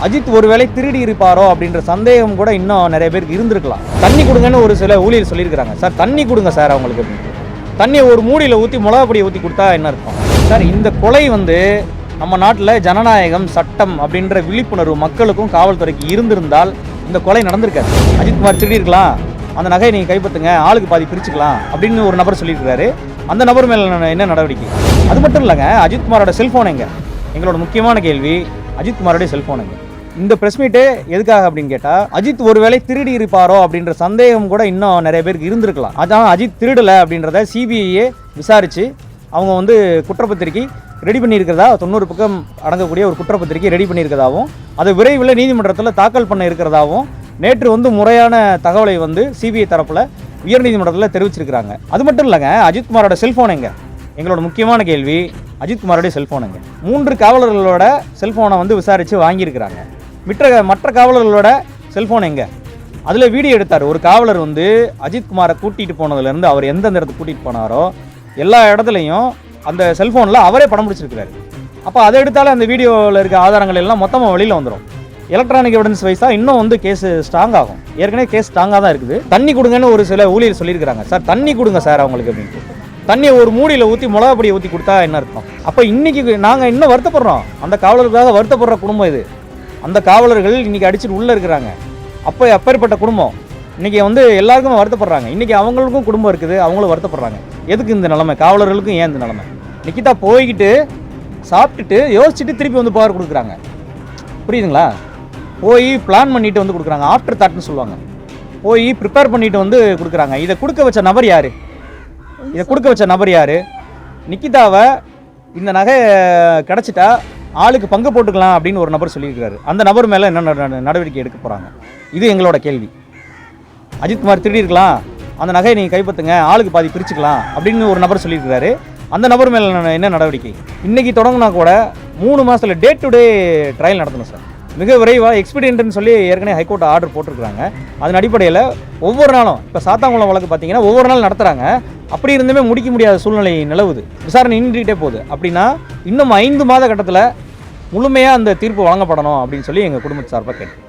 அஜித் ஒருவேளை திருடி இருப்பாரோ அப்படின்ற சந்தேகம் கூட இன்னும் நிறைய பேருக்கு இருந்திருக்கலாம். தண்ணி கொடுங்கன்னு ஒரு சில ஊழியர் சொல்லியிருக்கிறாங்க. சார் தண்ணி கொடுங்க சார் அவங்களுக்கு அப்படின்னு. தண்ணியை ஒரு மூடியில் ஊற்றி மிளகா பொடியை ஊற்றி கொடுத்தா என்ன இருக்கும் சார்? இந்த கொலை நம்ம நாட்டில் ஜனநாயகம் சட்டம் அப்படின்ற விழிப்புணர்வு மக்களுக்கும் காவல்துறைக்கு இருந்திருந்தால் இந்த கொலை நடந்திருக்காது. அஜித்குமார் திருடி இருக்கலாம், அந்த நகையை நீங்கள் கைப்பற்றுங்க, ஆளுக்கு பாதி பிரிச்சுக்கலாம் அப்படின்னு ஒரு நபர் சொல்லியிருக்கிறாரு. அந்த நபர் மேலே என்ன நடவடிக்கை? அது மட்டும் இல்லைங்க, அஜித்குமாரோட செல்ஃபோன் எங்க? எங்களோட முக்கியமான கேள்வி, அஜித்குமாரோடைய செல்ஃபோன் எங்க? இந்த ப்ரெஸ் மீட்டு எதுக்காக அப்படின்னு கேட்டால், அஜித் ஒருவேளை திருடி இருப்பாரோ அப்படின்ற சந்தேகம் கூட இன்னும் நிறைய பேருக்கு இருந்திருக்கலாம். அதான் அஜித் திருடலை அப்படின்றத சிபிஐயே விசாரித்து அவங்க குற்றப்பத்திரிக்கை ரெடி பண்ணியிருக்கிறதா, 90 பக்கம் அடங்கக்கூடிய ஒரு குற்றப்பத்திரிக்கை ரெடி பண்ணியிருக்கிறதாவும், அதை விரைவில் நீதிமன்றத்தில் தாக்கல் பண்ண இருக்கிறதாவும் நேற்று முறையான தகவலை சிபிஐ தரப்பில் உயர்நீதிமன்றத்தில் தெரிவிச்சிருக்கிறாங்க. அது மட்டும் இல்லைங்க, அஜித்குமாரோட செல்ஃபோன் எங்க? எங்களோட முக்கியமான கேள்வி, அஜித்குமாரோடைய செல்ஃபோன் எங்க? 3 காவலர்களோட செல்ஃபோனை விசாரித்து வாங்கியிருக்கிறாங்க. மற்ற காவலர்களோட செல்ஃபோன் எங்க? அதில் வீடியோ எடுத்தார் ஒரு காவலர் அஜித்குமாரை கூட்டிகிட்டு போனதுலேருந்து அவர் எந்தெந்த இடத்துக்கு கூட்டிகிட்டு போனாரோ எல்லா இடத்துலையும் அந்த செல்ஃபோனில் அவரே படம் பிடிச்சிருக்கிறாரு. அப்போ அதை எடுத்தாலும் அந்த வீடியோவில் இருக்க ஆதாரங்கள் எல்லாம் மொத்தமாக வெளியில் வந்துடும். எலக்ட்ரானிக் எவிடன்ஸ் வைஸாக இன்னும் கேஸ் ஸ்ட்ராங் ஆகும். ஏற்கனவே கேஸ் ஸ்ட்ராங்காக தான் இருக்குது. தண்ணி கொடுங்கன்னு ஒரு சில ஊழியர் சொல்லியிருக்கிறாங்க. சார் தண்ணி கொடுங்க சார் அவங்களுக்கு அப்படின்ட்டு. தண்ணியை ஒரு மூடியில் ஊற்றி மிளகா பொடியை ஊற்றி கொடுத்தா என்ன அர்த்தம்? அப்போ இன்றைக்கி நாங்கள் இன்னும் வருத்தப்படுறோம். அந்த காவலருக்காக வருத்தப்படுற குடும்பம் இது. அந்த காவலர்கள் இன்றைக்கி அடிச்சுட்டு உள்ளே இருக்கிறாங்க. அப்பேற்பட்ட குடும்பம் இன்றைக்கி எல்லாருக்கும் வருத்தப்படுறாங்க. இன்றைக்கி அவங்களுக்கும் குடும்பம் இருக்குது, அவங்களும் வருத்தப்படுறாங்க. எதுக்கு இந்த நிலைமை? காவலர்களுக்கும் ஏன் இந்த நிலைமை? நிக்கிதா போய்கிட்டு சாப்பிட்டுட்டு யோசிச்சுட்டு திருப்பி புகார் கொடுக்குறாங்க. புரியுதுங்களா? போய் பிளான் பண்ணிட்டு கொடுக்குறாங்க. ஆஃப்டர் தாட்னு சொல்லுவாங்க. போய் ப்ரிப்பேர் பண்ணிட்டு கொடுக்குறாங்க. இதை கொடுக்க வச்ச நபர் யார்? நிக்கிதாவை இந்த நகை கிடச்சிட்டா ஆளுக்கு பங்கு போட்டுக்கலாம் அப்படின்னு ஒரு நபர் சொல்லியிருக்கிறாரு. அந்த நபர் மேலே என்ன நடவடிக்கை எடுக்க போகிறாங்க? இது எங்களோட கேள்வி. அஜித்குமார் திருடி இருக்கலாம், அந்த நகையை நீங்கள் கைப்பற்றுங்க, ஆளுக்கு பாதி பிரிச்சுக்கலாம் அப்படின்னு ஒரு நபர் சொல்லியிருக்கிறாரு. அந்த நபர் மேலே என்ன நடவடிக்கை? இன்றைக்கி தொடங்கினா கூட 3 மாதத்தில் டே டு டே ட்ரையல் நடத்தணும் சார். மிக விரைவாக எக்ஸ்பீடியன்ட்னு சொல்லி ஏற்கனவே ஹைகோர்ட் ஆர்டர் போட்டிருக்கிறாங்க. அதன் அடிப்படையில் ஒவ்வொரு நாளும் இப்போ சாத்தாங்குளம் வழக்கு பார்த்தீங்கன்னா ஒவ்வொரு நாள் நடத்துகிறாங்க. அப்படி இருந்துமே முடிக்க முடியாத சூழ்நிலை நிலவுது. விசாரணை நின்றுகிட்டே போகுது. அப்படின்னா இன்னும் 5 மாத கட்டத்தில் முழுமையாக அந்த தீர்ப்பு வழங்கப்படணும் அப்படின்னு சொல்லி எங்கள் குடும்பத்து சார்பாக கேட்டேன்.